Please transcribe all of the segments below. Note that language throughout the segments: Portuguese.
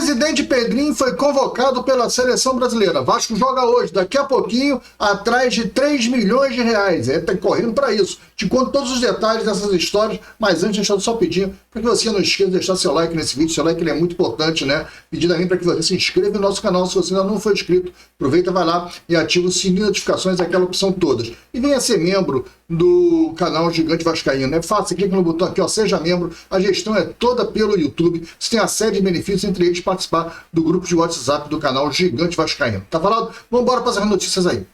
Presidente Pedrinho foi convocado pela seleção brasileira. Vasco joga hoje, daqui a pouquinho, atrás de 3 milhões de reais. Está correndo para isso. Te conto todos os detalhes dessas histórias, mas antes deixa eu só pedir para que você não esqueça de deixar seu like nesse vídeo. Seu like ele é muito importante, né? Pedindo também para que você se inscreva no nosso canal se você ainda não for inscrito. Aproveita, vai lá e ativa o sininho de notificações, aquela opção todas. E venha ser membro do canal Gigante Vascaíno. É fácil, clica no botão aqui, ó, seja membro. A gestão é toda pelo YouTube. Você tem a série de benefícios, entre eles participar do grupo de WhatsApp do canal Gigante Vascaíno. Tá falado? Vamos embora para as notícias aí.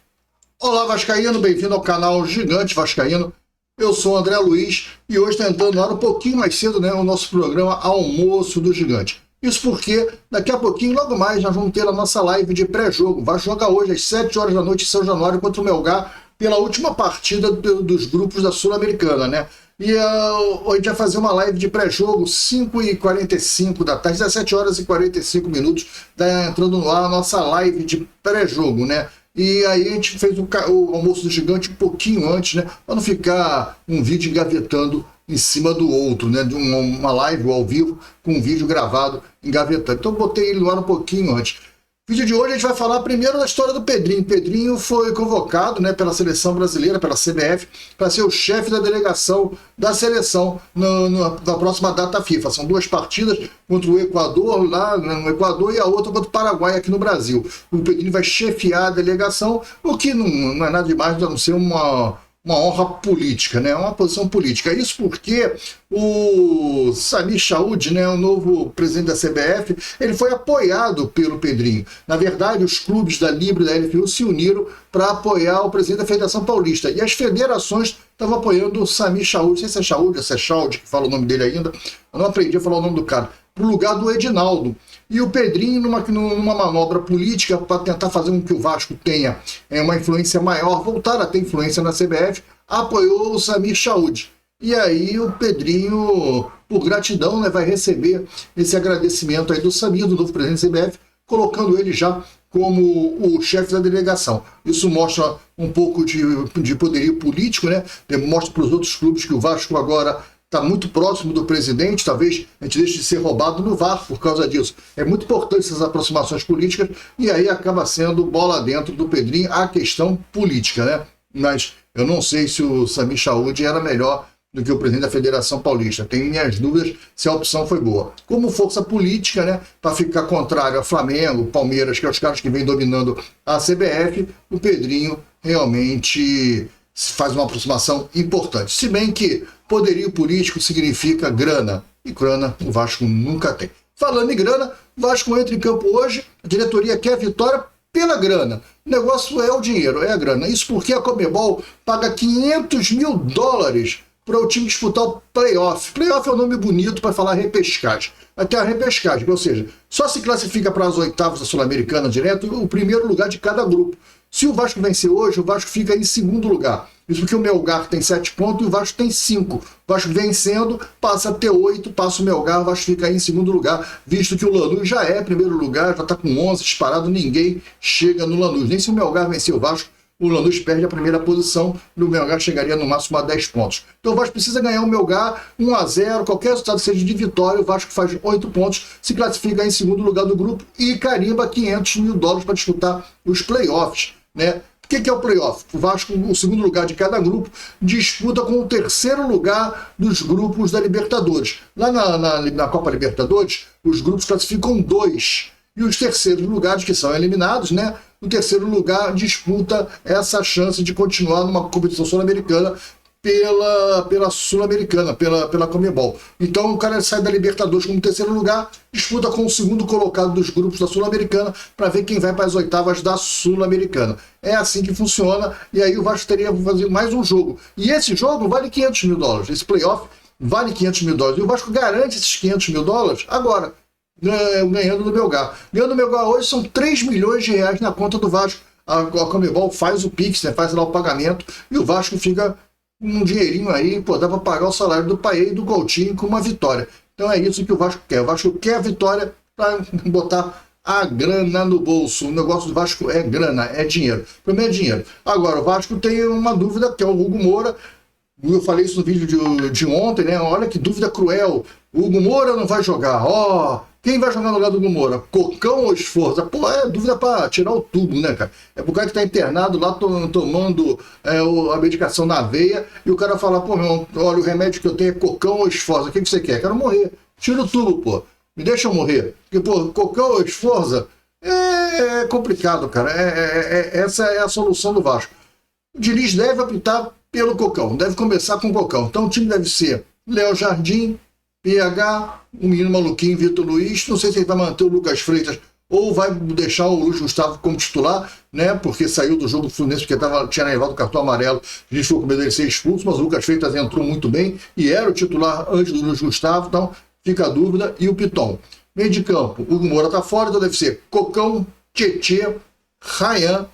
Olá, Vascaíno, bem-vindo ao canal Gigante Vascaíno. Eu sou o André Luiz e hoje está entrando no ar um pouquinho mais cedo, né, o nosso programa Almoço do Gigante. Isso porque daqui a pouquinho, logo mais, nós vamos ter a nossa live de pré-jogo. Vai jogar hoje às 7 horas da noite em São Januário contra o Melgar pela última partida dos grupos da Sul-Americana, né? E hoje a gente vai fazer uma live de pré-jogo, 5h45 da tarde, 17 horas e 45 minutos, tá entrando no ar a nossa live de pré-jogo, né? E aí a gente fez o Almoço do Gigante um pouquinho antes, né? Para não ficar um vídeo engavetando em cima do outro, né? De uma live ao vivo com um vídeo gravado engavetando. Então eu botei ele no ar um pouquinho antes. No vídeo de hoje a gente vai falar primeiro da história do Pedrinho. Pedrinho foi convocado, né, pela seleção brasileira, pela CBF, para ser o chefe da delegação da seleção na próxima data FIFA. São duas partidas, contra o Equador, lá no Equador, e a outra contra o Paraguai aqui no Brasil. O Pedrinho vai chefiar a delegação, o que não é nada demais a não ser uma honra política, né? Uma posição política. Isso porque o Samir Chaud, né, o novo presidente da CBF, ele foi apoiado pelo Pedrinho. Na verdade, os clubes da Libre e da LFU se uniram para apoiar o presidente da Federação Paulista. E as federações estavam apoiando o Samir Chaud. Não sei se é Chaud ou se é Chaud, que fala o nome dele ainda. Eu não aprendi a falar o nome do cara. Para o lugar do Edinaldo. E o Pedrinho, numa manobra política para tentar fazer com que o Vasco tenha uma influência maior, voltar a ter influência na CBF, apoiou o Samir Chaud. E aí o Pedrinho, por gratidão, né, vai receber esse agradecimento aí do Samir, do novo presidente da CBF, colocando ele já como o chefe da delegação. Isso mostra um pouco de poderio político, né? Mostra para os outros clubes que o Vasco agora está muito próximo do presidente. Talvez a gente deixe de ser roubado no VAR por causa disso. É muito importante essas aproximações políticas e aí acaba sendo bola dentro do Pedrinho a questão política, né? Mas eu não sei se o Samir Chaud era melhor do que o presidente da Federação Paulista. Tenho minhas dúvidas se a opção foi boa. Como força política, né, para ficar contrário a Flamengo, Palmeiras, que é os caras que vêm dominando a CBF, o Pedrinho realmente faz uma aproximação importante. Se bem que poderio político significa grana, e grana o Vasco nunca tem. Falando em grana, o Vasco entra em campo hoje, a diretoria quer vitória pela grana. O negócio é o dinheiro, é a grana. Isso porque a Conmebol paga 500 mil dólares para o time disputar o playoff. Playoff é um nome bonito para falar repescagem. Até a repescagem, ou seja, só se classifica para as oitavas da Sul-Americana direto o primeiro lugar de cada grupo. Se o Vasco vencer hoje, o Vasco fica em segundo lugar. Isso porque o Melgar tem 7 pontos e o Vasco tem 5. O Vasco vencendo, passa a ter 8, passa o Melgar, o Vasco fica aí em segundo lugar, visto que o Lanús já é primeiro lugar, já está com 11 disparado, ninguém chega no Lanús. Nem se o Melgar vencer o Vasco, o Lanús perde a primeira posição e o Melgar chegaria no máximo a 10 pontos. Então o Vasco precisa ganhar o Melgar 1-0, qualquer resultado que seja de vitória, o Vasco faz 8 pontos, se classifica em segundo lugar do grupo e carimba 500 mil dólares para disputar os playoffs, né? O que é o playoff? O Vasco, o segundo lugar de cada grupo, disputa com o terceiro lugar dos grupos da Libertadores. Lá na Copa Libertadores, os grupos classificam 2. E os terceiros lugares, que são eliminados, né? O terceiro lugar disputa essa chance de continuar numa competição sul-americana pela Sul-Americana, pela Conmebol. Então o cara sai da Libertadores como terceiro lugar, disputa com o segundo colocado dos grupos da Sul-Americana para ver quem vai para as oitavas da Sul-Americana. É assim que funciona, e aí o Vasco teria que fazer mais um jogo. E esse jogo vale 500 mil dólares, esse playoff vale 500 mil dólares. E o Vasco garante esses 500 mil dólares agora, ganhando do Melgar. Ganhando do Melgar hoje são 3 milhões de reais na conta do Vasco. A Conmebol faz o Pix, né, faz lá o pagamento, e o Vasco fica um dinheirinho aí, pô, dá para pagar o salário do Paê e do Coutinho com uma vitória. Então é isso que o Vasco quer. O Vasco quer a vitória para botar a grana no bolso. O negócio do Vasco é grana, é dinheiro. O problema é dinheiro. Agora, o Vasco tem uma dúvida, que é o Hugo Moura. Eu falei isso no vídeo de ontem, né? Olha que dúvida cruel. O Hugo Moura não vai jogar. Quem vai jogar no lugar do Hugo Moura? Cocão ou Esforza? Pô, é dúvida para tirar o tubo, né, cara? É pro cara que tá internado lá tomando a medicação na veia e o cara fala, pô, meu, olha, o remédio que eu tenho é Cocão ou Esforza. O que você quer? Quero morrer. Tira o tubo, pô. Me deixa eu morrer. Porque, pô, Cocão ou Esforza é complicado, cara. Essa é a solução do Vasco. O Diniz deve optar pelo Cocão, deve começar com o Cocão. Então o time deve ser Léo Jardim, PH, o menino maluquinho Vitor Luiz. Não sei se ele vai manter o Lucas Freitas ou vai deixar o Luiz Gustavo como titular, né? Porque saiu do jogo do Fluminense porque tinha levado o cartão amarelo. A gente ficou com medo dele ser expulso, mas o Lucas Freitas entrou muito bem e era o titular antes do Luiz Gustavo. Então fica a dúvida. E o Piton. Meio de campo, o Hugo Moura tá fora, então deve ser Cocão, Tietê, Ryan,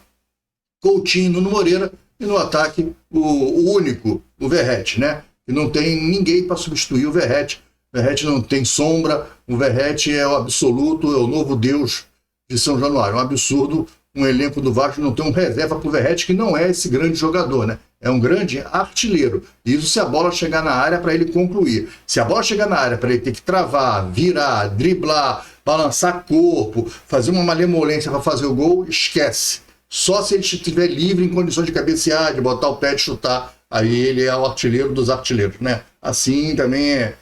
Coutinho, Nuno Moreira. E no ataque, o único, o Verratti, né? E não tem ninguém para substituir o Verratti. O Verratti não tem sombra, o Verratti é o absoluto, é o novo deus de São Januário. É um absurdo um elenco do Vasco não ter um reserva para o Verratti, que não é esse grande jogador, né? É um grande artilheiro. Isso se a bola chegar na área para ele concluir. Se a bola chegar na área para ele ter que travar, virar, driblar, balançar corpo, fazer uma malemolência para fazer o gol, esquece. Só se ele estiver livre em condições de cabecear, de botar o pé, de chutar, aí ele é o artilheiro dos artilheiros, né? Assim também é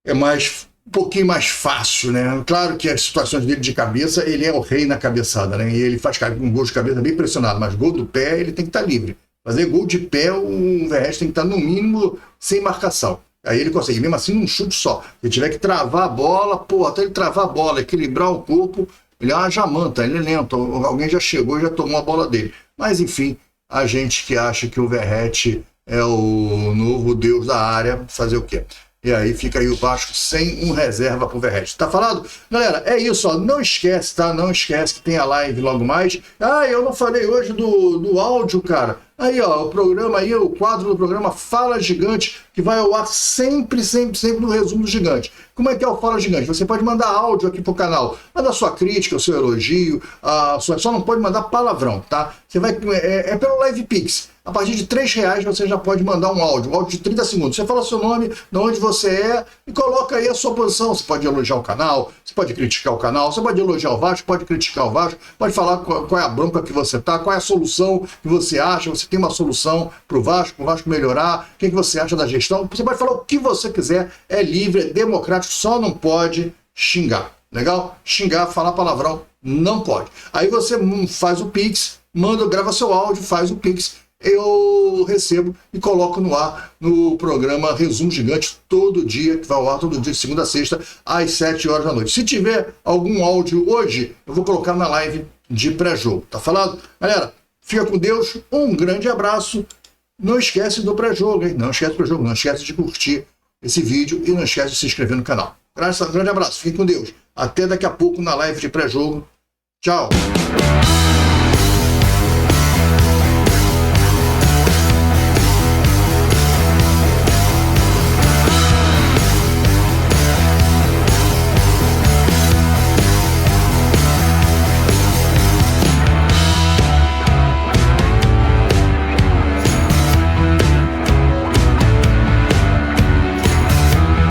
um pouquinho mais fácil, né? Claro que as situações dele de cabeça, ele é o rei na cabeçada, né? E ele faz um gol de cabeça bem pressionado, mas gol do pé ele tem que estar livre. Fazer gol de pé, o Verratti tem que estar no mínimo sem marcação. Aí ele consegue, mesmo assim, num chute só. Se ele tiver que travar a bola, até ele travar a bola, equilibrar o corpo, ele é uma jamanta, ele é lento, alguém já chegou e já tomou a bola dele. Mas, enfim, a gente que acha que o Verratti é o novo deus da área, fazer o quê? E aí fica aí o Vasco sem um reserva pro Verratti. Tá falado? Galera, é isso, ó. Não esquece, tá? Não esquece que tem a live logo mais. Eu não falei hoje do áudio, cara. Aí, ó, o programa aí, o quadro do programa Fala Gigante, que vai ao ar sempre no resumo do Gigante. Como é que é o Fala Gigante? Você pode mandar áudio aqui pro canal, manda sua crítica, o seu elogio, só não pode mandar palavrão, tá? Você vai, pelo Live Pix. A partir de R$3 você já pode mandar um áudio de 30 segundos. Você fala seu nome, de onde você é e coloca aí a sua posição. Você pode elogiar o canal, você pode criticar o canal, você pode elogiar o Vasco, pode criticar o Vasco, pode falar qual é a bronca que você tá, qual é a solução que você acha, você tem uma solução para o Vasco melhorar, o que você acha da gestão. Você pode falar o que você quiser, é livre, é democrático, só não pode xingar. Legal? Xingar, falar palavrão, não pode. Aí você faz o Pix, grava seu áudio, faz o Pix, eu recebo e coloco no ar no programa Resumo Gigante todo dia, que vai ao ar todo dia, de segunda a sexta, às 7 horas da noite. Se tiver algum áudio hoje, eu vou colocar na live de pré-jogo. Tá falado? Galera, fica com Deus, um grande abraço. Não esquece do pré-jogo, hein? Não esquece do pré-jogo, não esquece de curtir esse vídeo e não esquece de se inscrever no canal. Um grande abraço, fique com Deus. Até daqui a pouco na live de pré-jogo. Tchau!